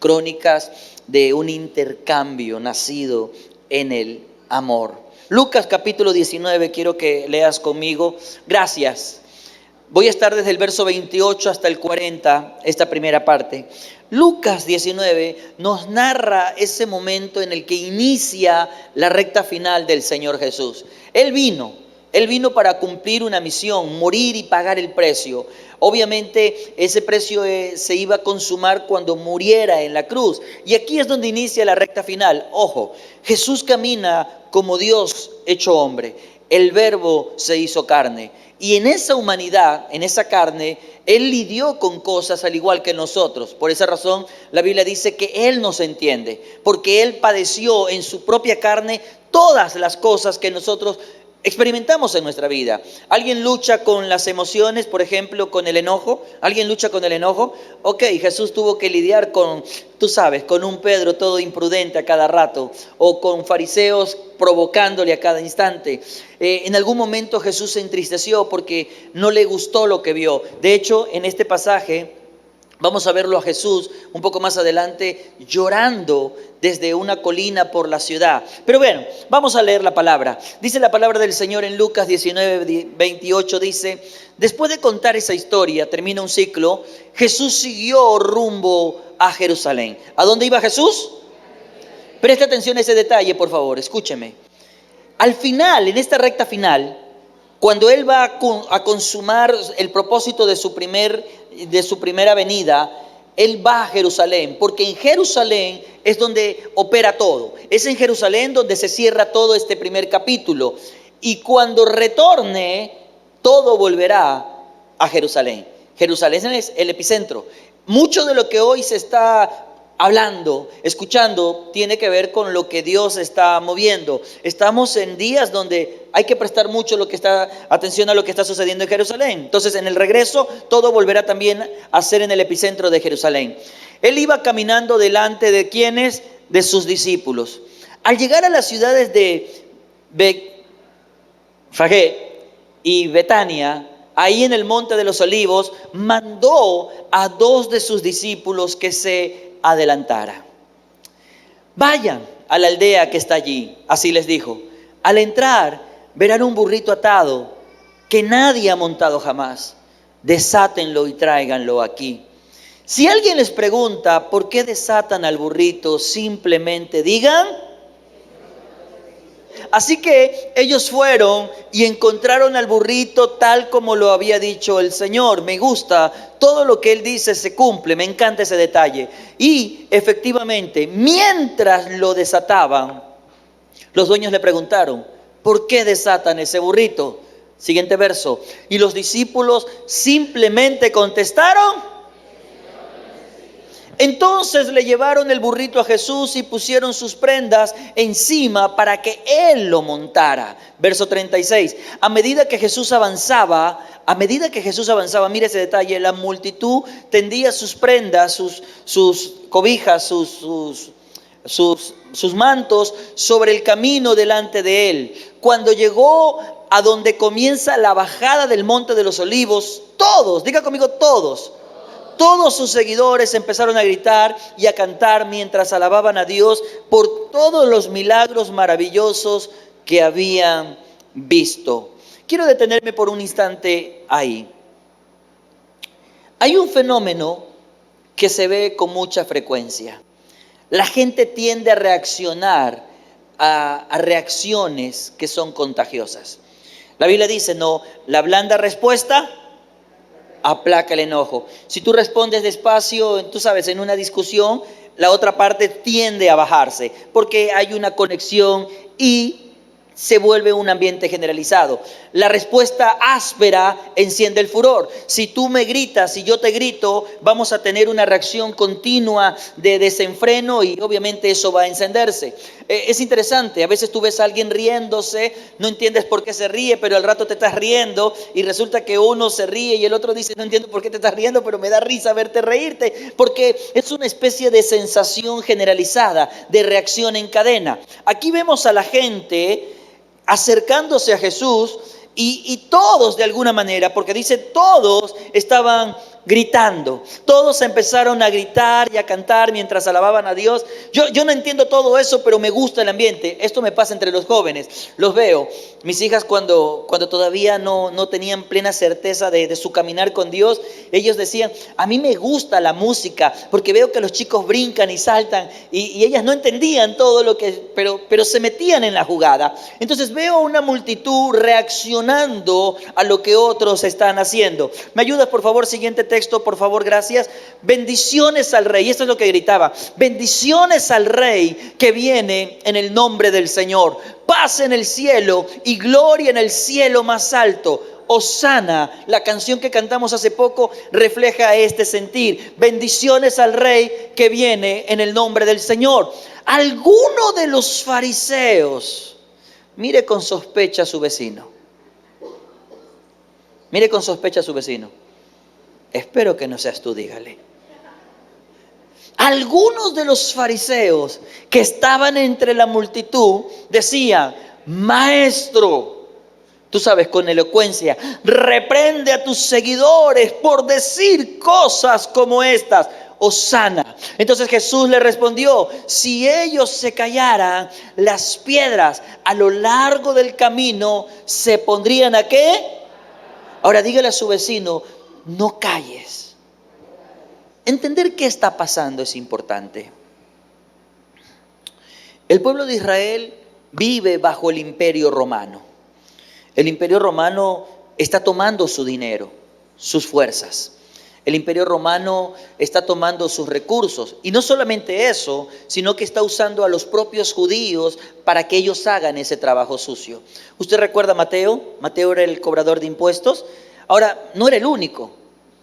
crónicas de un intercambio nacido en el amor. Lucas capítulo 19, quiero que leas conmigo. Gracias. Voy a estar desde el verso 28 hasta el 40, esta primera parte. Lucas 19 nos narra ese momento en el que inicia la recta final del Señor Jesús. Él vino para cumplir una misión, morir y pagar el precio. Obviamente ese precio se iba a consumar cuando muriera en la cruz. Y aquí es donde inicia la recta final. Ojo, Jesús camina como Dios hecho hombre. El Verbo se hizo carne. Y en esa humanidad, en esa carne, Él lidió con cosas al igual que nosotros. Por esa razón, la Biblia dice que Él nos entiende, porque Él padeció en su propia carne todas las cosas que nosotros experimentamos en nuestra vida. ¿Alguien lucha con las emociones, por ejemplo, con el enojo? ¿Alguien lucha con el enojo? Ok, Jesús tuvo que lidiar con, tú sabes, con un Pedro todo imprudente a cada rato, o con fariseos provocándole a cada instante. En algún momento Jesús se entristeció porque no le gustó lo que vio. De hecho, en este pasaje vamos a verlo a Jesús un poco más adelante llorando desde una colina por la ciudad. Pero bueno, vamos a leer la palabra. Dice la palabra del Señor en Lucas 19, 28, dice: después de contar esa historia, termina un ciclo, Jesús siguió rumbo a Jerusalén. ¿A dónde iba Jesús? Preste atención a ese detalle, por favor, escúcheme. Al final, en esta recta final, cuando Él va a consumar el propósito de su primera venida, Él va a Jerusalén, porque en Jerusalén es donde opera todo. Es en Jerusalén donde se cierra todo este primer capítulo. Y cuando retorne, todo volverá a Jerusalén. Jerusalén es el epicentro. Mucho de lo que hoy se está hablando, escuchando, tiene que ver con lo que Dios está moviendo. Estamos en días donde hay que prestar mucho atención a lo que está sucediendo en Jerusalén. Entonces, en el regreso, todo volverá también a ser en el epicentro de Jerusalén. Él iba caminando delante de ¿quiénes? De sus discípulos. Al llegar a las ciudades de Betfagé y Betania, ahí en el monte de los olivos, mandó a 2 de sus discípulos que se adelantara. Vayan a la aldea que está allí, así les dijo. Al entrar verán un burrito atado que nadie ha montado jamás. Desátenlo y tráiganlo aquí. Si alguien les pregunta por qué desatan al burrito, simplemente digan. Así que ellos fueron y encontraron al burrito tal como lo había dicho el Señor. Me gusta, todo lo que Él dice se cumple, me encanta ese detalle. Y efectivamente, mientras lo desataban, los dueños le preguntaron: ¿por qué desatan ese burrito? Siguiente verso. Y los discípulos simplemente contestaron. Entonces le llevaron el burrito a Jesús y pusieron sus prendas encima para que Él lo montara. Verso 36. A medida que Jesús avanzaba, mire ese detalle, la multitud tendía sus prendas, sus cobijas, sus mantos sobre el camino delante de Él. Cuando llegó a donde comienza la bajada del monte de los olivos, todos, diga conmigo todos sus seguidores empezaron a gritar y a cantar mientras alababan a Dios por todos los milagros maravillosos que habían visto. Quiero detenerme por un instante ahí. Hay un fenómeno que se ve con mucha frecuencia. La gente tiende a reaccionar a reacciones que son contagiosas. La Biblia dice, no, la blanda respuesta aplaca el enojo. Si tú respondes despacio, tú sabes, en una discusión, la otra parte tiende a bajarse, porque hay una conexión y se vuelve un ambiente generalizado. La respuesta áspera enciende el furor. Si tú me gritas y yo te grito, vamos a tener una reacción continua de desenfreno y obviamente eso va a encenderse. Es interesante, a veces tú ves a alguien riéndose, no entiendes por qué se ríe, pero al rato te estás riendo y resulta que uno se ríe y el otro dice, no entiendo por qué te estás riendo, pero me da risa verte reírte, porque es una especie de sensación generalizada, de reacción en cadena. Aquí vemos a la gente acercándose a Jesús y todos de alguna manera, porque dice todos estaban gritando. Todos empezaron a gritar y a cantar mientras alababan a Dios. Yo no entiendo todo eso, pero me gusta el ambiente. Esto me pasa entre los jóvenes. Los veo. Mis hijas cuando todavía no tenían plena certeza de su caminar con Dios, ellos decían, a mí me gusta la música, porque veo que los chicos brincan y saltan, y ellas no entendían todo lo que, pero se metían en la jugada. Entonces veo una multitud reaccionando a lo que otros están haciendo. ¿Me ayudas, por favor? Siguiente texto, por favor, gracias. Bendiciones al Rey. Esto es lo que gritaba. Bendiciones al Rey que viene en el nombre del Señor. Paz en el cielo y gloria en el cielo más alto. Hosana, la canción que cantamos hace poco, refleja este sentir. Bendiciones al Rey que viene en el nombre del Señor. Alguno de los fariseos, mire con sospecha a su vecino. Mire con sospecha a su vecino. Espero que no seas tú, dígale. Algunos de los fariseos que estaban entre la multitud decían, Maestro, tú sabes, con elocuencia, reprende a tus seguidores por decir cosas como estas. Hosana. Entonces Jesús le respondió, si ellos se callaran, las piedras a lo largo del camino se pondrían ¿a qué? Ahora dígale a su vecino, no calles. Entender qué está pasando es importante. El pueblo de Israel vive bajo el imperio romano. El imperio romano está tomando su dinero, sus fuerzas. El imperio romano está tomando sus recursos. Y no solamente eso, sino que está usando a los propios judíos para que ellos hagan ese trabajo sucio. ¿Usted recuerda a Mateo? Mateo era el cobrador de impuestos. Ahora, no era el único.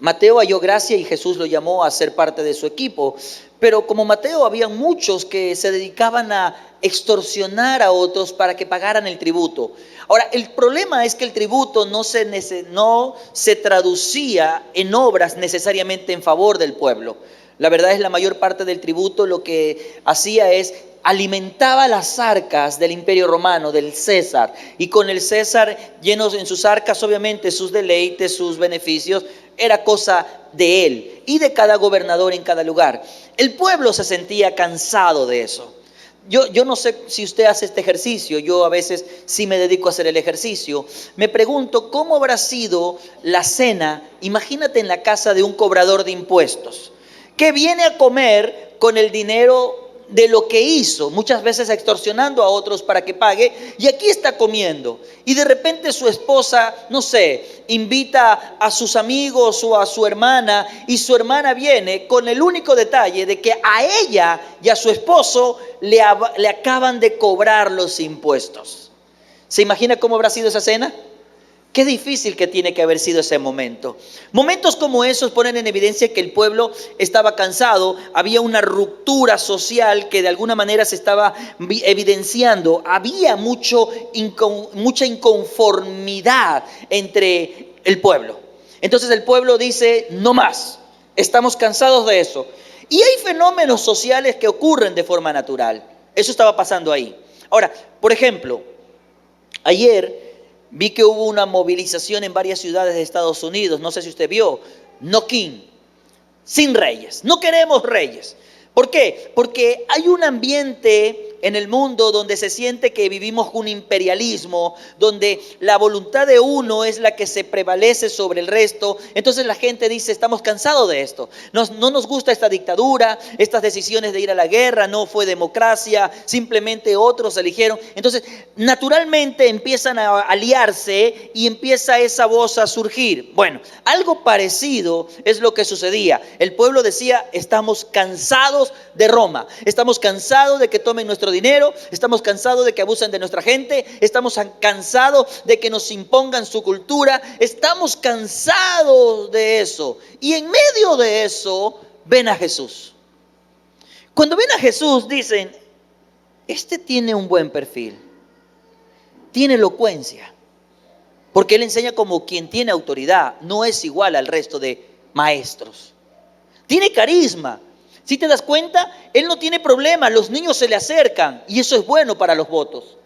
Mateo halló gracia y Jesús lo llamó a ser parte de su equipo. Pero como Mateo, había muchos que se dedicaban a extorsionar a otros para que pagaran el tributo. Ahora, el problema es que el tributo no se traducía en obras necesariamente en favor del pueblo. La verdad es la mayor parte del tributo lo que hacía es alimentaba las arcas del imperio romano, del César. Y con el César llenos en sus arcas, obviamente, sus deleites, sus beneficios, era cosa de él y de cada gobernador en cada lugar. El pueblo se sentía cansado de eso. Yo no sé si usted hace este ejercicio, yo a veces sí me dedico a hacer el ejercicio. Me pregunto cómo habrá sido la cena, imagínate en la casa de un cobrador de impuestos, que viene a comer con el dinero de lo que hizo, muchas veces extorsionando a otros para que pague, y aquí está comiendo. Y de repente su esposa, no sé, invita a sus amigos o a su hermana, y su hermana viene con el único detalle de que a ella y a su esposo le acaban de cobrar los impuestos. ¿Se imagina cómo habrá sido esa cena? Qué difícil que tiene que haber sido ese momento. Momentos como esos ponen en evidencia que el pueblo estaba cansado, había una ruptura social que de alguna manera se estaba evidenciando, había mucha inconformidad entre el pueblo. Entonces el pueblo dice, no más, estamos cansados de eso. Y hay fenómenos sociales que ocurren de forma natural. Eso estaba pasando ahí. Ahora, por ejemplo, ayer vi que hubo una movilización en varias ciudades de Estados Unidos. No sé si usted vio. No king. Sin reyes. No queremos reyes. ¿Por qué? Porque hay un ambiente en el mundo donde se siente que vivimos un imperialismo, donde la voluntad de uno es la que se prevalece sobre el resto. Entonces la gente dice, estamos cansados de esto. No nos gusta esta dictadura, estas decisiones de ir a la guerra, no fue democracia, simplemente otros eligieron. Entonces, naturalmente empiezan a aliarse y empieza esa voz a surgir. Bueno, algo parecido es lo que sucedía. El pueblo decía, estamos cansados de Roma, estamos cansados de que tomen nuestro dinero, estamos cansados de que abusen de nuestra gente, estamos cansados de que nos impongan su cultura, estamos cansados de eso. Y en medio de eso ven a Jesús. Cuando ven a Jesús dicen, este tiene un buen perfil, tiene elocuencia, porque él enseña como quien tiene autoridad, no es igual al resto de maestros. Tiene carisma. Si te das cuenta, él no tiene problema, los niños se le acercan y eso es bueno para los votos.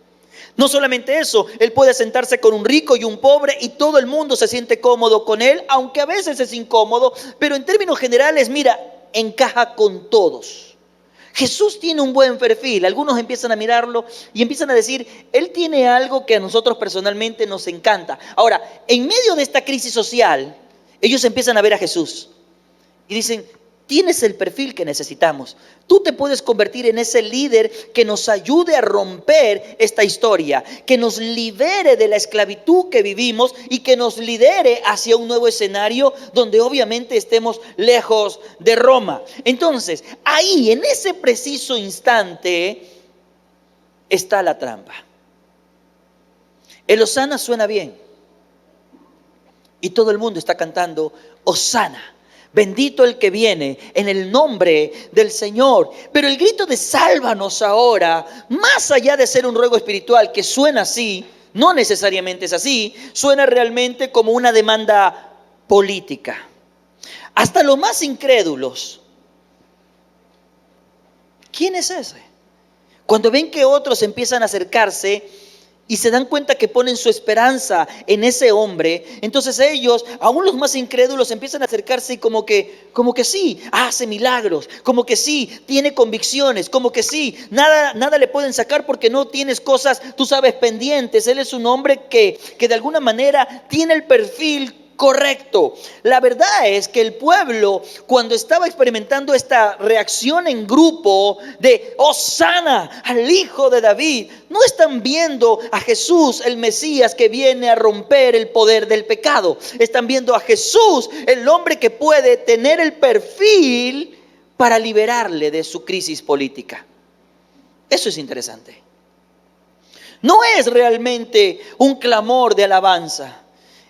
No solamente eso, Él puede sentarse con un rico y un pobre y todo el mundo se siente cómodo con Él, aunque a veces es incómodo, pero en términos generales, mira, encaja con todos. Jesús tiene un buen perfil. Algunos empiezan a mirarlo y empiezan a decir, Él tiene algo que a nosotros personalmente nos encanta. Ahora, en medio de esta crisis social, ellos empiezan a ver a Jesús y dicen, tienes el perfil que necesitamos. Tú te puedes convertir en ese líder que nos ayude a romper esta historia, que nos libere de la esclavitud que vivimos y que nos lidere hacia un nuevo escenario donde obviamente estemos lejos de Roma. Entonces, ahí, en ese preciso instante, está la trampa. El Hosana suena bien y todo el mundo está cantando Hosana. Bendito el que viene en el nombre del Señor. Pero el grito de sálvanos ahora, más allá de ser un ruego espiritual que suena así, no necesariamente es así, suena realmente como una demanda política. Hasta los más incrédulos, ¿quién es ese? Cuando ven que otros empiezan a acercarse y se dan cuenta que ponen su esperanza en ese hombre, entonces ellos, aún los más incrédulos, empiezan a acercarse y como que sí, hace milagros, como que sí, tiene convicciones, como que sí, nada le pueden sacar porque no tienes cosas, tú sabes, pendientes. Él es un hombre que de alguna manera tiene el perfil correcto. La verdad es que el pueblo, cuando estaba experimentando esta reacción en grupo de Hosana al hijo de David, no están viendo a Jesús, el Mesías, que viene a romper el poder del pecado. Están viendo a Jesús, el hombre que puede tener el perfil para liberarle de su crisis política. Eso es interesante. No es realmente un clamor de alabanza.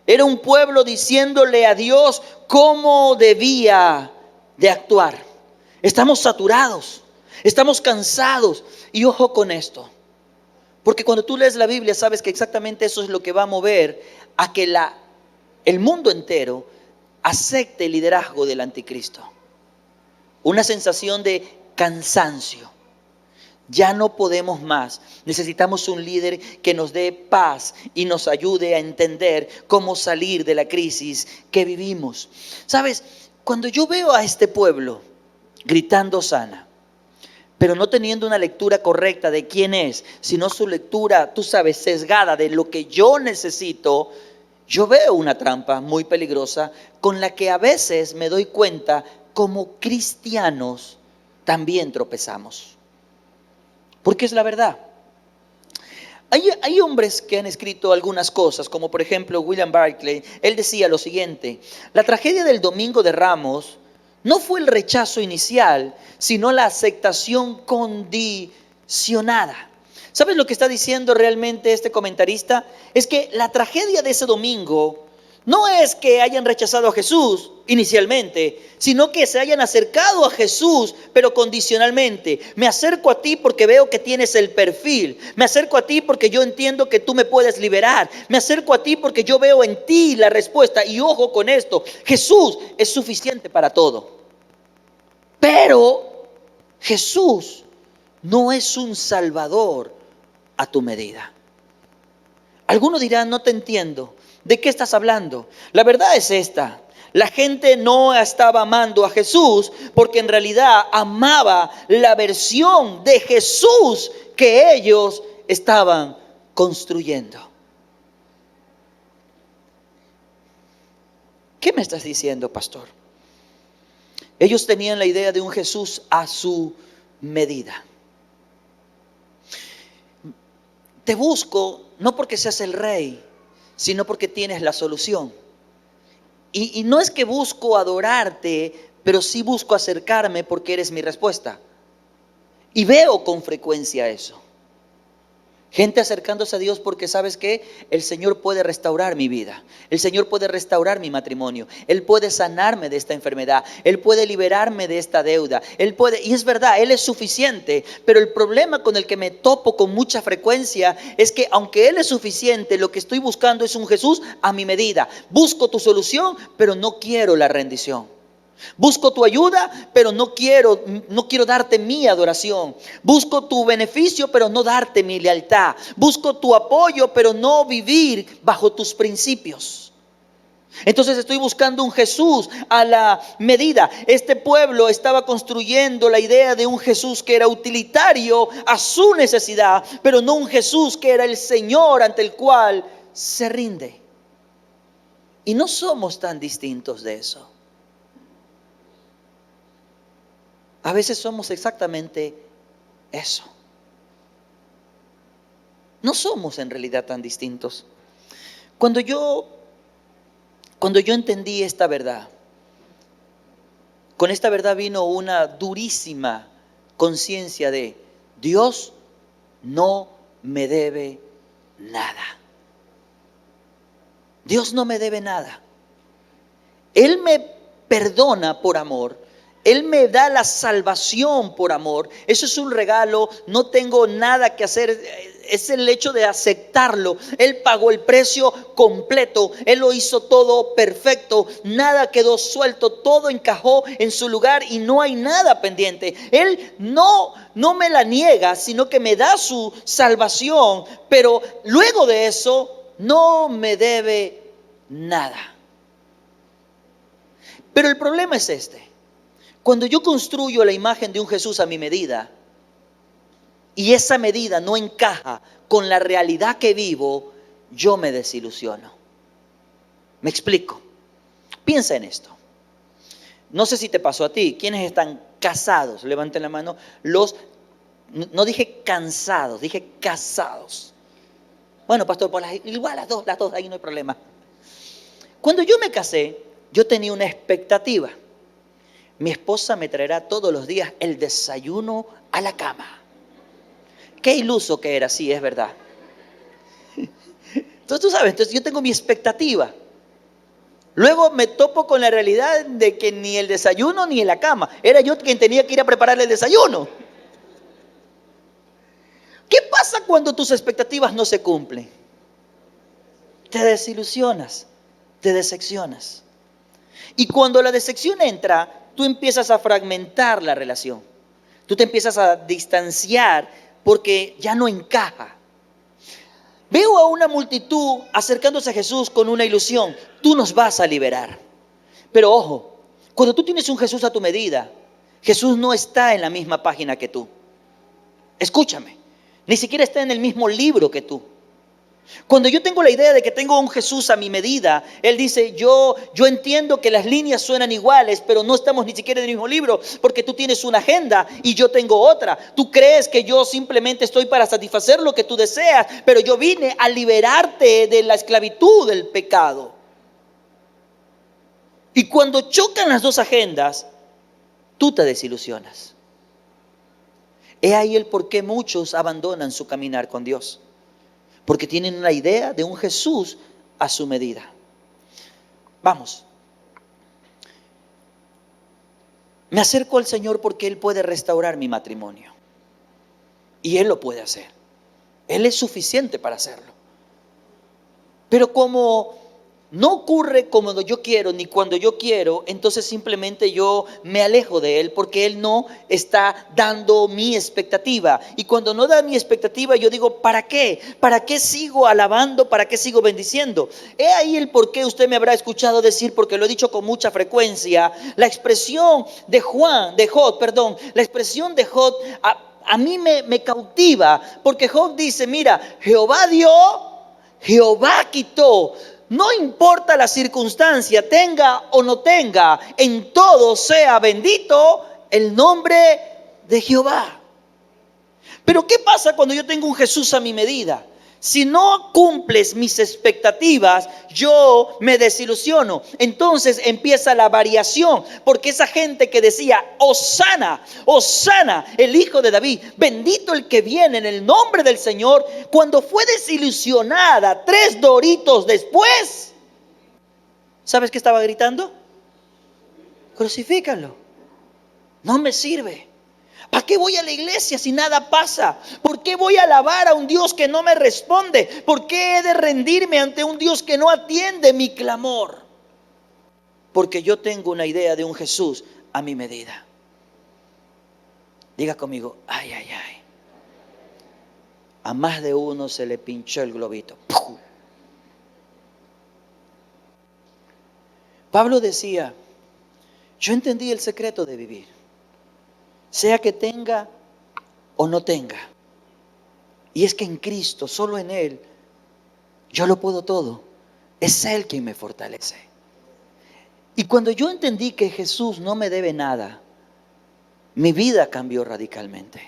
Era un pueblo diciéndole a Dios cómo debía de actuar. Estamos saturados, estamos cansados. Y ojo con esto, porque cuando tú lees la Biblia sabes que exactamente eso es lo que va a mover a que el mundo entero acepte el liderazgo del anticristo. Una sensación de cansancio. Ya no podemos más. Necesitamos un líder que nos dé paz y nos ayude a entender cómo salir de la crisis que vivimos. ¿Sabes? Cuando yo veo a este pueblo gritando Hosana, pero no teniendo una lectura correcta de quién es, sino su lectura, tú sabes, sesgada de lo que yo necesito, yo veo una trampa muy peligrosa con la que a veces me doy cuenta como cristianos también tropezamos. Porque es la verdad. Hay hombres que han escrito algunas cosas, como por ejemplo William Barclay. Él decía lo siguiente: la tragedia del Domingo de Ramos no fue el rechazo inicial, sino la aceptación condicionada. ¿Sabes lo que está diciendo realmente este comentarista? Es que la tragedia de ese domingo no es que hayan rechazado a Jesús inicialmente, sino que se hayan acercado a Jesús, pero condicionalmente. Me acerco a ti porque veo que tienes el perfil. Me acerco a ti porque yo entiendo que tú me puedes liberar. Me acerco a ti porque yo veo en ti la respuesta. Y ojo con esto, Jesús es suficiente para todo. Pero Jesús no es un salvador a tu medida. Algunos dirán, no te entiendo. ¿De qué estás hablando? La verdad es esta: la gente no estaba amando a Jesús porque en realidad amaba la versión de Jesús que ellos estaban construyendo. ¿Qué me estás diciendo, pastor? Ellos tenían la idea de un Jesús a su medida. Te busco no porque seas el rey, sino porque tienes la solución. Y no es que busco adorarte, pero sí busco acercarme porque eres mi respuesta. Y veo con frecuencia eso. Gente acercándose a Dios porque ¿sabes qué? El Señor puede restaurar mi vida. El Señor puede restaurar mi matrimonio. Él puede sanarme de esta enfermedad. Él puede liberarme de esta deuda. Él puede, y es verdad, Él es suficiente. Pero el problema con el que me topo con mucha frecuencia es que aunque Él es suficiente, lo que estoy buscando es un Jesús a mi medida. Busco tu solución, pero no quiero la rendición. Busco tu ayuda, pero no quiero darte mi adoración. Busco tu beneficio, pero no darte mi lealtad. Busco tu apoyo, pero no vivir bajo tus principios. Entonces estoy buscando un Jesús a la medida. Este pueblo estaba construyendo la idea de un Jesús que era utilitario a su necesidad, pero no un Jesús que era el Señor ante el cual se rinde. Y no somos tan distintos de eso. A veces somos exactamente eso. No somos en realidad tan distintos. Cuando yo entendí esta verdad, con esta verdad vino una durísima conciencia de Dios no me debe nada. Dios no me debe nada. Él me perdona por amor. Él me da la salvación por amor. Eso es un regalo. No tengo nada que hacer. Es el hecho de aceptarlo. Él pagó el precio completo. Él lo hizo todo perfecto. Nada quedó suelto. Todo encajó en su lugar y no hay nada pendiente. Él no me la niega, sino que me da su salvación. Pero luego de eso no me debe nada. Pero el problema es este. Cuando yo construyo la imagen de un Jesús a mi medida y esa medida no encaja con la realidad que vivo, yo me desilusiono. Me explico. Piensa en esto. No sé si te pasó a ti. ¿Quiénes están casados? Levanten la mano. No dije cansados, dije casados. Bueno, pastor, pues igual las dos, ahí no hay problema. Cuando yo me casé, yo tenía una expectativa. Mi esposa me traerá todos los días el desayuno a la cama. Qué iluso que era, sí, es verdad. Entonces tú sabes, yo tengo mi expectativa. Luego me topo con la realidad de que ni el desayuno ni en la cama. Era yo quien tenía que ir a prepararle el desayuno. ¿Qué pasa cuando tus expectativas no se cumplen? Te desilusionas, te decepcionas. Y cuando la decepción entra, tú empiezas a fragmentar la relación. Tú te empiezas a distanciar porque ya no encaja. Veo a una multitud acercándose a Jesús con una ilusión. Tú nos vas a liberar. Pero ojo, cuando tú tienes un Jesús a tu medida, Jesús no está en la misma página que tú. Escúchame, ni siquiera está en el mismo libro que tú. Cuando yo tengo la idea de que tengo un Jesús a mi medida, Él dice, yo entiendo que las líneas suenan iguales, pero no estamos ni siquiera en el mismo libro, porque tú tienes una agenda y yo tengo otra. Tú crees que yo simplemente estoy para satisfacer lo que tú deseas, pero yo vine a liberarte de la esclavitud del pecado. Y cuando chocan las dos agendas, tú te desilusionas. He ahí el por qué muchos abandonan su caminar con Dios. Porque tienen una idea de un Jesús a su medida. Vamos. Me acerco al Señor porque Él puede restaurar mi matrimonio. Y Él lo puede hacer. Él es suficiente para hacerlo. Pero como no ocurre como yo quiero ni cuando yo quiero, entonces simplemente yo me alejo de Él porque Él no está dando mi expectativa. Y cuando no da mi expectativa, yo digo, ¿para qué? ¿Para qué sigo alabando? ¿Para qué sigo bendiciendo? He ahí el por qué usted me habrá escuchado decir, porque lo he dicho con mucha frecuencia, la expresión de Job, la expresión de Job a mí me cautiva, porque Job dice, mira, Jehová dio, Jehová quitó. No importa la circunstancia, tenga o no tenga, en todo sea bendito el nombre de Jehová. Pero ¿qué pasa cuando yo tengo un Jesús a mi medida? Si no cumples mis expectativas, yo me desilusiono. Entonces empieza la variación, porque esa gente que decía, Hosana, Hosana, el hijo de David, bendito el que viene en el nombre del Señor, cuando fue desilusionada 3 doritos después, ¿sabes qué estaba gritando? Crucifícalo, no me sirve. ¿Para qué voy a la iglesia si nada pasa? ¿Por qué voy a alabar a un Dios que no me responde? ¿Por qué he de rendirme ante un Dios que no atiende mi clamor? porque yo tengo una idea de un Jesús a mi medida. Diga conmigo, ay, ay, ay. A más de uno se le pinchó el globito. ¡Pum! Pablo decía, yo entendí el secreto de vivir, sea que tenga o no tenga. Y es que en Cristo, solo en Él, yo lo puedo todo. Es Él quien me fortalece. Y cuando yo entendí que Jesús no me debe nada, mi vida cambió radicalmente.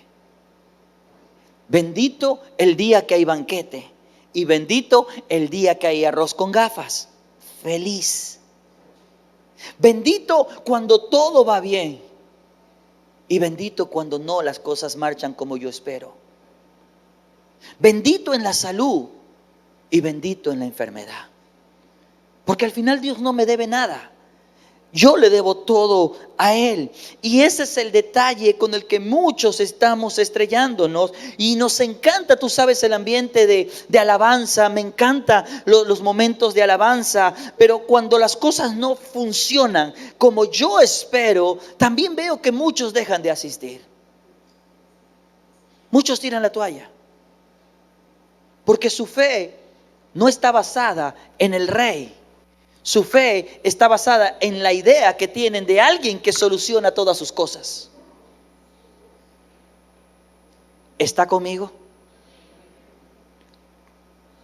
Bendito el día que hay banquete y bendito el día que hay arroz con gafas. Feliz. Bendito cuando todo va bien y bendito cuando no las cosas marchan como yo espero. Bendito en la salud y bendito en la enfermedad. Porque al final Dios no me debe nada. Yo le debo todo a Él. Y ese es el detalle con el que muchos estamos estrellándonos. Y nos encanta, tú sabes, el ambiente de alabanza. Me encanta los momentos de alabanza. Pero cuando las cosas no funcionan como yo espero, también veo que muchos dejan de asistir. Muchos tiran la toalla. Porque su fe no está basada en el rey. Su fe está basada en la idea que tienen de alguien que soluciona todas sus cosas. ¿Está conmigo?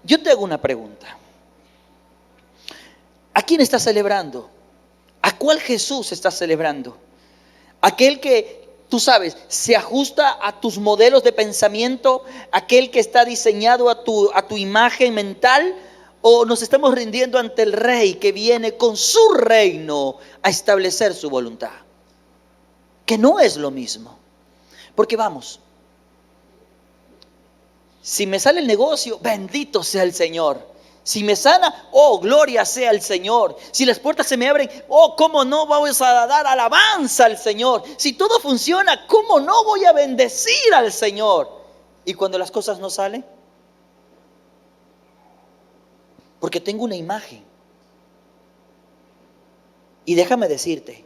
Yo te hago una pregunta. ¿A quién estás celebrando? ¿A cuál Jesús estás celebrando? ¿Aquel que, tú sabes, se ajusta a tus modelos de pensamiento? ¿Aquel que está diseñado a tu imagen mental? ¿O nos estamos rindiendo ante el Rey que viene con su reino a establecer su voluntad? Que no es lo mismo. Porque vamos, si me sale el negocio, bendito sea el Señor. Si me sana, oh, gloria sea el Señor. Si las puertas se me abren, oh, cómo no vamos a dar alabanza al Señor. Si todo funciona, cómo no voy a bendecir al Señor. Y cuando las cosas no salen, porque tengo una imagen. Y déjame decirte,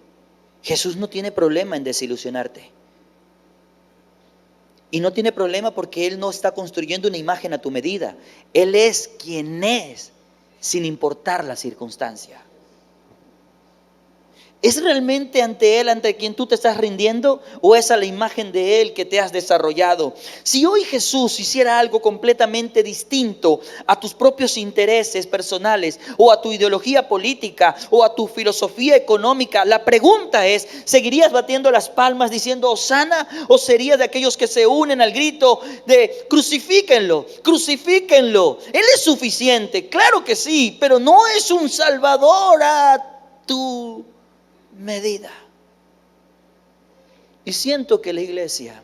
Jesús no tiene problema en desilusionarte. Y no tiene problema porque Él no está construyendo una imagen a tu medida. Él es quien es, sin importar la circunstancia. ¿Es realmente ante Él, ante quien tú te estás rindiendo? ¿O es a la imagen de Él que te has desarrollado? Si hoy Jesús hiciera algo completamente distinto a tus propios intereses personales, o a tu ideología política, o a tu filosofía económica, la pregunta es, ¿seguirías batiendo las palmas diciendo Hosana? ¿O serías de aquellos que se unen al grito de crucifíquenlo, crucifíquenlo? Él es suficiente, claro que sí, pero no es un salvador a tu medida. Y siento que la iglesia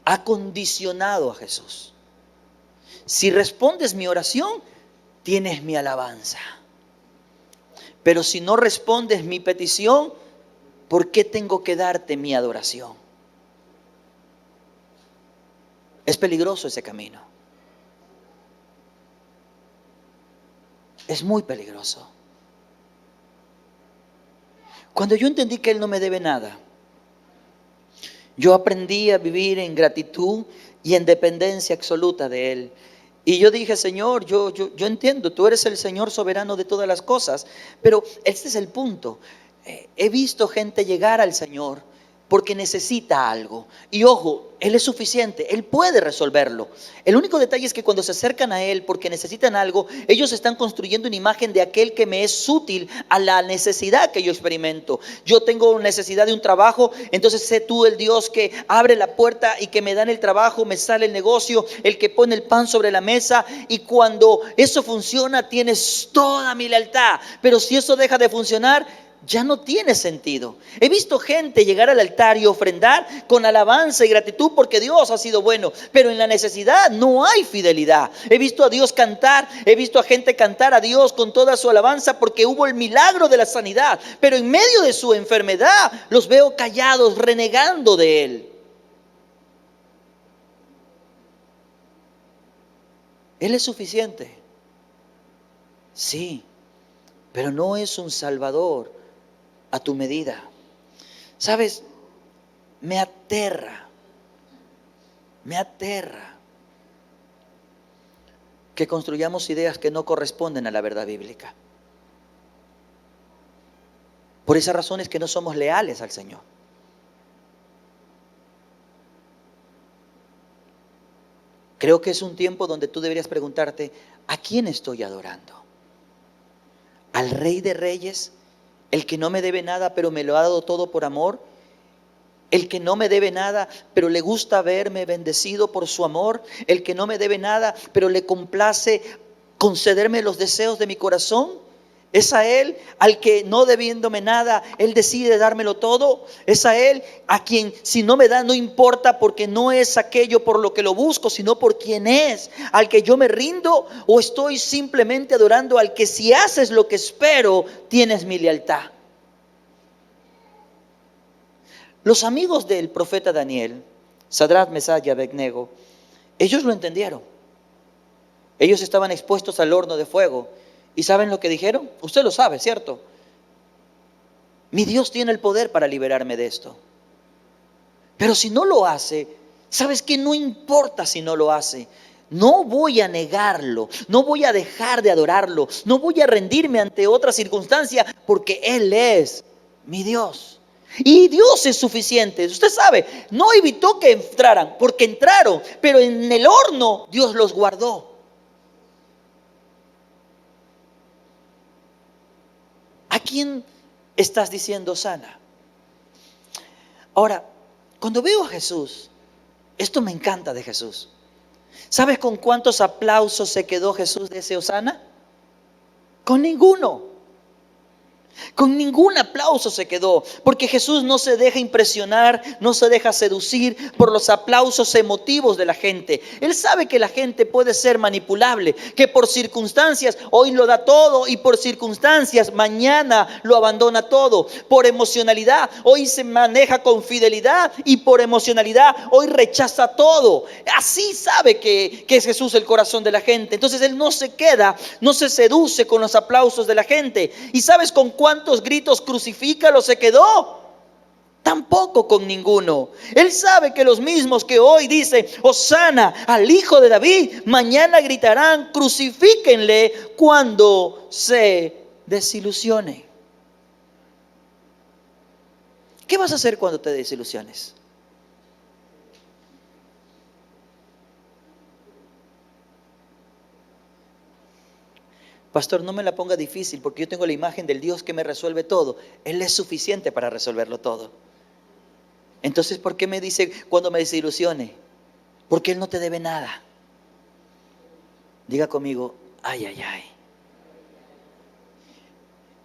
ha condicionado a Jesús. Si respondes mi oración, tienes mi alabanza. Pero si no respondes mi petición, ¿por qué tengo que darte mi adoración? Es peligroso ese camino. Es muy peligroso. Cuando yo entendí que Él no me debe nada, yo aprendí a vivir en gratitud y en dependencia absoluta de Él. Y yo dije, Señor, yo entiendo, tú eres el Señor soberano de todas las cosas, pero este es el punto. He visto gente llegar al Señor porque necesita algo. Y ojo, Él es suficiente, Él puede resolverlo. El único detalle es que cuando se acercan a Él porque necesitan algo, ellos están construyendo una imagen de aquel que me es útil a la necesidad que yo experimento. Yo tengo necesidad de un trabajo, entonces sé tú el Dios que abre la puerta y que me dan el trabajo, me sale el negocio, el que pone el pan sobre la mesa. Y cuando eso funciona, tienes toda mi lealtad. Pero si eso deja de funcionar, ya no tiene sentido. He visto gente llegar al altar y ofrendar con alabanza y gratitud porque Dios ha sido bueno, pero en la necesidad no hay fidelidad. He visto a Dios cantar, he visto a gente cantar a Dios con toda su alabanza porque hubo el milagro de la sanidad, pero en medio de su enfermedad los veo callados, renegando de Él. Él es suficiente. Sí. pero no es un Salvador a tu medida. ¿Sabes? Me aterra que construyamos ideas que no corresponden a la verdad bíblica. Por esa razón es que no somos leales al Señor. Creo que es un tiempo donde tú deberías preguntarte, ¿a quién estoy adorando? ¿Al Rey de Reyes? ¿El que no me debe nada pero me lo ha dado todo por amor? ¿El que no me debe nada pero le gusta verme bendecido por su amor? ¿El que no me debe nada pero le complace concederme los deseos de mi corazón? ¿Es a Él al que no debiéndome nada, Él decide dármelo todo? ¿Es a Él a quien si no me da no importa porque no es aquello por lo que lo busco, sino por quien es, al que yo me rindo? ¿O estoy simplemente adorando al que si haces lo que espero, tienes mi lealtad? Los amigos del profeta Daniel, Sadrach, Mesach y Abednego, ellos lo entendieron. Ellos estaban expuestos al horno de fuego. ¿Y saben lo que dijeron? Usted lo sabe, ¿cierto? Mi Dios tiene el poder para liberarme de esto. Pero si no lo hace, ¿sabes qué? No importa si no lo hace. No voy a negarlo, no voy a dejar de adorarlo, no voy a rendirme ante otra circunstancia porque Él es mi Dios. Y Dios es suficiente. Usted sabe, no evitó que entraran, porque entraron, pero en el horno Dios los guardó. ¿A quién estás diciendo sana? Ahora, cuando veo a Jesús, esto me encanta de Jesús. ¿Sabes con cuántos aplausos se quedó Jesús de ese Hosana? Con ninguno. Con ningún aplauso se quedó, porque Jesús no se deja impresionar, no se deja seducir por los aplausos emotivos de la gente. Él sabe que la gente puede ser manipulable, que por circunstancias hoy lo da todo y por circunstancias mañana lo abandona todo. Por emocionalidad hoy se maneja con fidelidad y por emocionalidad hoy rechaza todo. Así sabe que es Jesús el corazón de la gente. Entonces Él no se queda, no se seduce con los aplausos de la gente. ¿Y sabes con cuántos gritos crucifícalo se quedó? Tampoco con ninguno. Él sabe que los mismos que hoy dicen Hosana al Hijo de David, mañana gritarán crucifíquenle cuando se desilusione. ¿Qué vas a hacer cuando te desilusiones? Pastor, no me la ponga difícil porque yo tengo la imagen del Dios que me resuelve todo. Él es suficiente para resolverlo todo. Entonces, ¿por qué me dice cuando me desilusione? Porque Él no te debe nada. Diga conmigo, ay, ay, ay.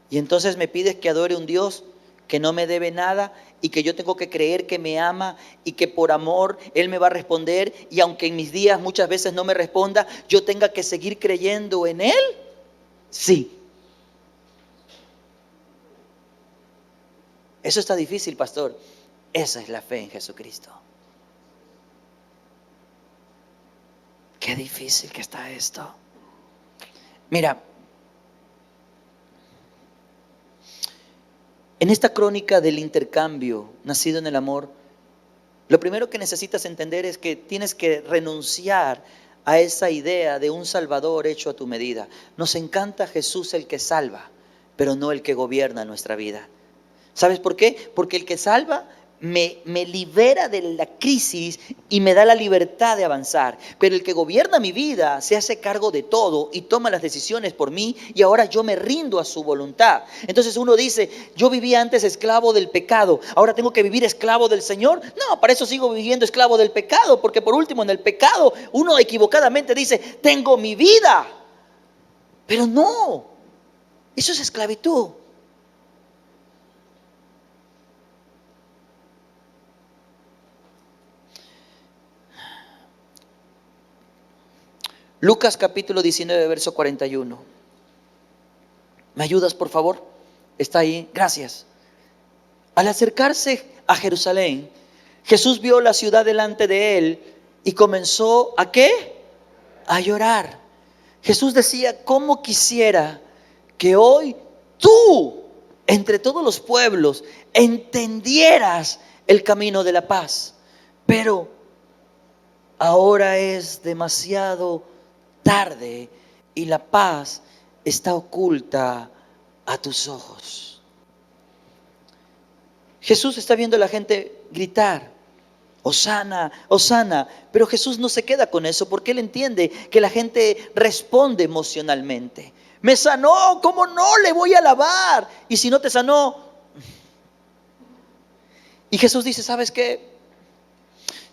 Y entonces me pides que adore un Dios que no me debe nada y que yo tengo que creer que me ama y que por amor Él me va a responder. Y aunque en mis días muchas veces no me responda, yo tenga que seguir creyendo en Él. Sí. Eso está difícil, pastor. Esa es la fe en Jesucristo. Qué difícil que está esto. Mira, en esta crónica del intercambio nacido en el amor, lo primero que necesitas entender es que tienes que renunciar a esa idea de un Salvador hecho a tu medida. Nos encanta Jesús el que salva, pero no el que gobierna nuestra vida. ¿Sabes por qué? Porque el que salva me libera de la crisis y me da la libertad de avanzar. Pero el que gobierna mi vida se hace cargo de todo y toma las decisiones por mí y ahora yo me rindo a su voluntad. Entonces uno dice, yo vivía antes esclavo del pecado, ahora tengo que vivir esclavo del Señor. No, para eso sigo viviendo esclavo del pecado, porque por último en el pecado uno equivocadamente dice, tengo mi vida. Pero no, eso es esclavitud. Lucas capítulo 19, verso 41. ¿Me ayudas, por favor? Está ahí, gracias. Al acercarse a Jerusalén, Jesús vio la ciudad delante de él y comenzó ¿a qué? A llorar. Jesús decía, ¿cómo quisiera que hoy tú entre todos los pueblos entendieras el camino de la paz. Pero ahora es demasiado tarde y la paz está oculta a tus ojos. Jesús está viendo a la gente gritar: Hosana, Hosana. Pero Jesús no se queda con eso, porque Él entiende que la gente responde emocionalmente. Me sanó, ¿cómo no le voy a alabar? Y si no te sanó. Y Jesús dice: ¿sabes qué?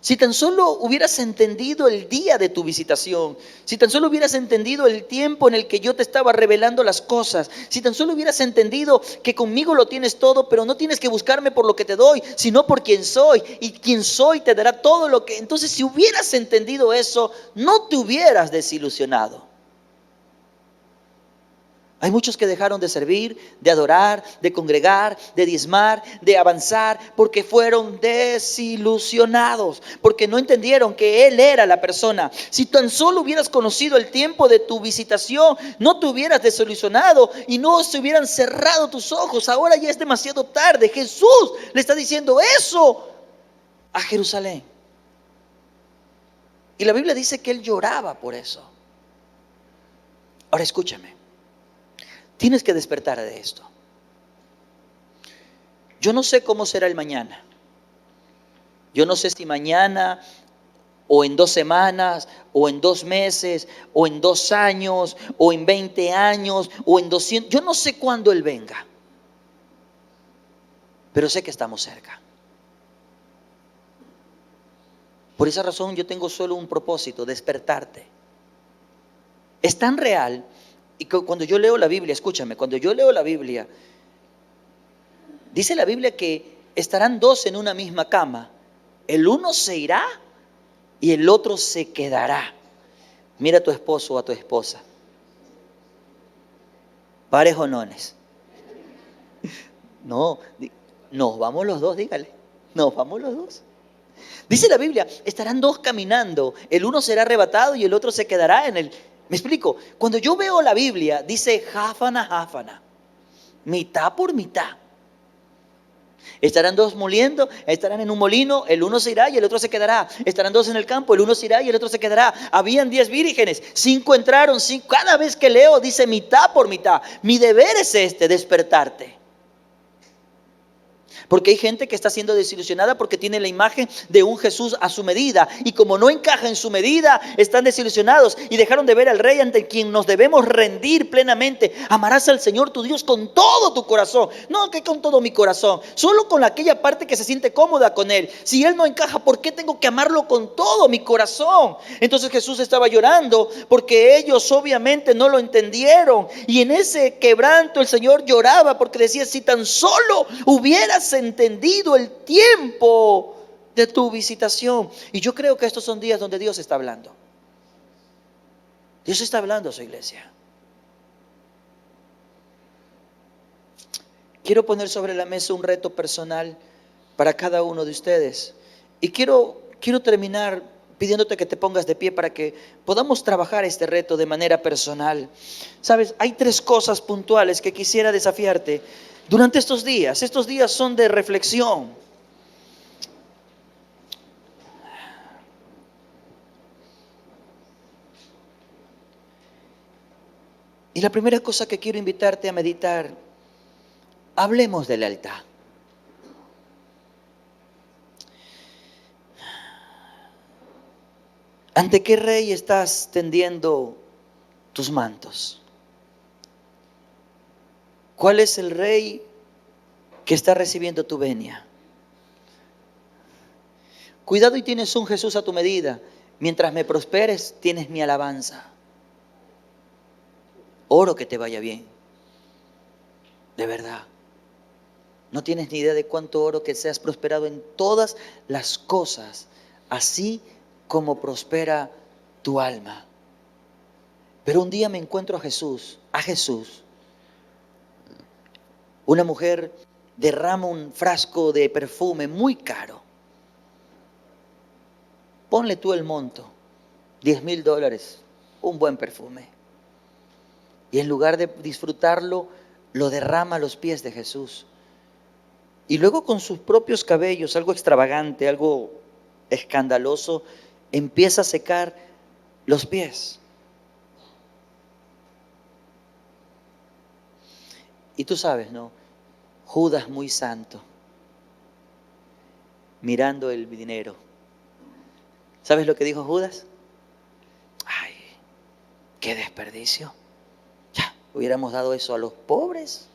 Si tan solo hubieras entendido el día de tu visitación, si tan solo hubieras entendido el tiempo en el que yo te estaba revelando las cosas, si tan solo hubieras entendido que conmigo lo tienes todo, pero no tienes que buscarme por lo que te doy, sino por quien soy, y quien soy te dará todo lo que... Entonces, si hubieras entendido eso, no te hubieras desilusionado. Hay muchos que dejaron de servir, de adorar, de congregar, de diezmar, de avanzar, porque fueron desilusionados, porque no entendieron que Él era la persona. Si tan solo hubieras conocido el tiempo de tu visitación, no te hubieras desilusionado y no se hubieran cerrado tus ojos. Ahora ya es demasiado tarde. Jesús le está diciendo eso a Jerusalén. Y la Biblia dice que Él lloraba por eso. Ahora escúchame. Tienes que despertar de esto. Yo no sé cómo será el mañana. Yo no sé si mañana, o en 2 semanas, o en 2 meses, o en 2 años, o en 20 años, o en 200. Yo no sé cuándo Él venga. Pero sé que estamos cerca. Por esa razón yo tengo solo un propósito: despertarte. Es tan real. Y cuando yo leo la Biblia, escúchame, cuando yo leo la Biblia, dice la Biblia que estarán 2 en una misma cama. El uno se irá y el otro se quedará. Mira a tu esposo o a tu esposa. Pares honones. No, nos vamos los dos, dígale. Nos vamos los dos. Dice la Biblia, estarán 2 caminando. El uno será arrebatado y el otro se quedará en el... ¿Me explico? Cuando yo veo la Biblia, dice jáfana, jáfana, mitad por mitad. Estarán 2 moliendo, estarán en un molino, el uno se irá y el otro se quedará. Estarán 2 en el campo, el uno se irá y el otro se quedará. Habían 10 vírgenes, 5 entraron, 5. Cada vez que leo dice mitad por mitad. Mi deber es despertarte. Porque hay gente que está siendo desilusionada porque tiene la imagen de un Jesús a su medida. Y como no encaja en su medida, están desilusionados y dejaron de ver al Rey ante quien nos debemos rendir plenamente. Amarás al Señor tu Dios con todo tu corazón. No que con todo mi corazón, solo con aquella parte que se siente cómoda con Él. Si Él no encaja, ¿por qué tengo que amarlo con todo mi corazón? Entonces Jesús estaba llorando porque ellos obviamente no lo entendieron. Y en ese quebranto el Señor lloraba porque decía: si tan solo hubieras entendido el tiempo de tu visitación. Y yo creo que estos son días donde Dios está hablando. Dios está hablando a su iglesia. Quiero poner sobre la mesa un reto personal para cada uno de ustedes. Y quiero terminar pidiéndote que te pongas de pie para que podamos trabajar este reto de manera personal. Sabes, hay 3 cosas puntuales que quisiera desafiarte durante estos días. Estos días son de reflexión. Y la primera cosa que quiero invitarte a meditar: hablemos de lealtad. ¿Ante qué rey estás tendiendo tus mantos? ¿Cuál es el rey que está recibiendo tu venia? Cuidado y tienes un Jesús a tu medida. Mientras me prosperes, tienes mi alabanza. Oro que te vaya bien. De verdad. No tienes ni idea de cuánto oro que seas prosperado en todas las cosas, así como prospera tu alma. Pero un día me encuentro a Jesús. Una mujer derrama un frasco de perfume muy caro. Ponle tú el monto, $10,000, un buen perfume. Y en lugar de disfrutarlo, lo derrama a los pies de Jesús. Y luego con sus propios cabellos, algo extravagante, algo escandaloso, empieza a secar los pies. Y tú sabes, ¿no? Judas muy santo, mirando el dinero. ¿Sabes lo que dijo Judas? ¡Ay, qué desperdicio! Ya, hubiéramos dado eso a los pobres.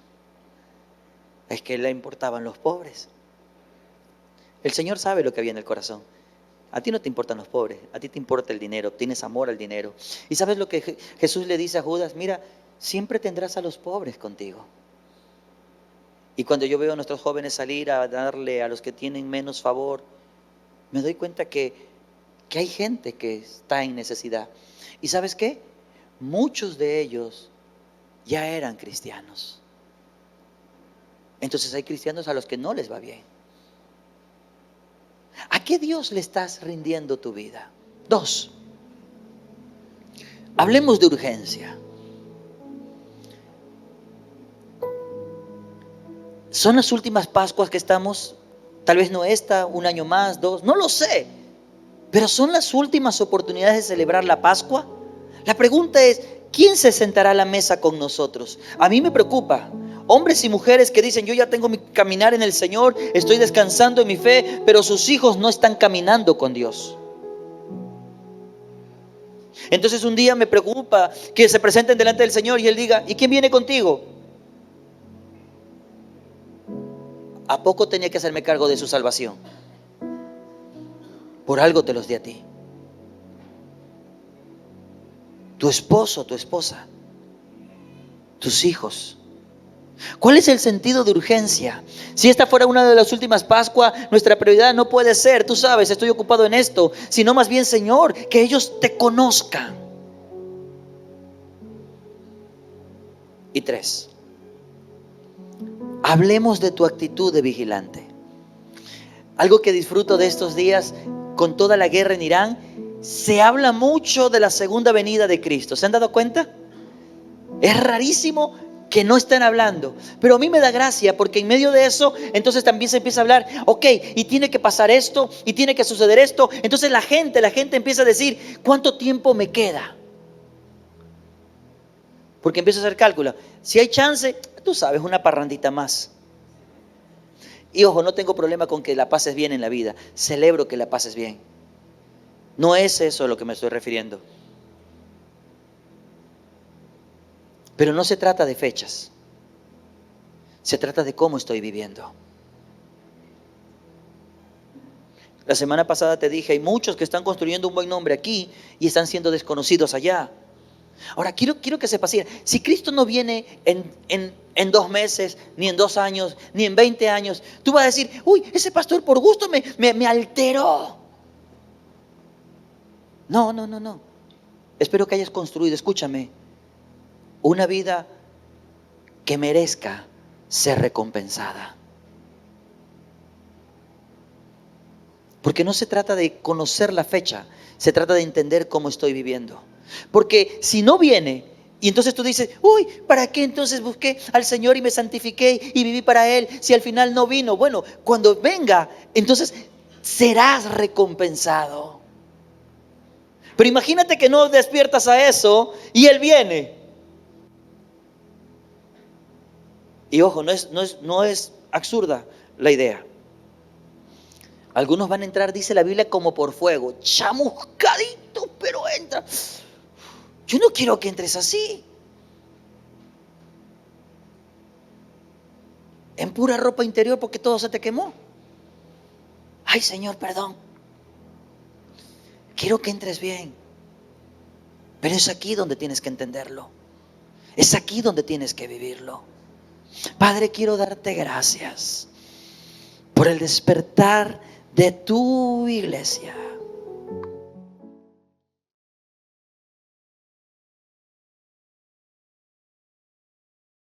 Es que le importaban los pobres. El Señor sabe lo que había en el corazón. A ti no te importan los pobres, a ti te importa el dinero, tienes amor al dinero. ¿Y sabes lo que Jesús le dice a Judas? Mira, siempre tendrás a los pobres contigo. Y cuando yo veo a nuestros jóvenes salir a darle a los que tienen menos favor, me doy cuenta que hay gente que está en necesidad. ¿Y sabes qué? Muchos de ellos ya eran cristianos. Entonces hay cristianos a los que no les va bien. ¿A qué Dios le estás rindiendo tu vida? 2. Hablemos de urgencia. ¿Son las últimas Pascuas que estamos? Tal vez no esta, un año más, 2, no lo sé. Pero ¿son las últimas oportunidades de celebrar la Pascua? La pregunta es, ¿quién se sentará a la mesa con nosotros? A mí me preocupa. Hombres y mujeres que dicen, yo ya tengo mi caminar en el Señor, estoy descansando en mi fe, pero sus hijos no están caminando con Dios. Entonces un día me preocupa que se presenten delante del Señor y Él diga, ¿y quién viene contigo? ¿A poco tenía que hacerme cargo de su salvación? Por algo te los di a ti. Tu esposo, tu esposa, tus hijos. ¿Cuál es el sentido de urgencia? Si esta fuera una de las últimas Pascuas, nuestra prioridad no puede ser, tú sabes, estoy ocupado en esto, sino más bien, Señor, que ellos te conozcan. Y 3, hablemos de tu actitud de vigilante. Algo que disfruto de estos días con toda la guerra en Irán, se habla mucho de la segunda venida de Cristo. ¿Se han dado cuenta? Es rarísimo que no estén hablando, pero a mí me da gracia porque en medio de eso entonces también se empieza a hablar, ok, y tiene que pasar esto y tiene que suceder esto. Entonces la gente empieza a decir, ¿cuánto tiempo me queda? Porque empieza a hacer cálculo. Si hay chance, tú sabes, una parrandita más. Y ojo, no tengo problema con que la pases bien en la vida, celebro que la pases bien. No es eso a lo que me estoy refiriendo. Pero no se trata de fechas, se trata de cómo estoy viviendo. La semana pasada te dije, hay muchos que están construyendo un buen nombre aquí y están siendo desconocidos allá. Ahora, quiero que sepas, si Cristo no viene en 2 meses, ni en 2 años, ni en 20 años, tú vas a decir, uy, ese pastor por gusto me alteró. No. Espero que hayas construido, escúchame, una vida que merezca ser recompensada. Porque no se trata de conocer la fecha, se trata de entender cómo estoy viviendo. Porque si no viene, y entonces tú dices, uy, ¿para qué entonces busqué al Señor y me santifiqué y viví para Él si al final no vino? Bueno, cuando venga, entonces serás recompensado. Pero imagínate que no despiertas a eso y Él viene. Y ojo, no es absurda la idea. Algunos van a entrar, dice la Biblia, como por fuego, chamuscaditos, pero entra. Yo no quiero que entres así. En pura ropa interior porque todo se te quemó. Ay, Señor, perdón. Quiero que entres bien. Pero es aquí donde tienes que entenderlo. Es aquí donde tienes que vivirlo. Padre, quiero darte gracias por el despertar de tu iglesia.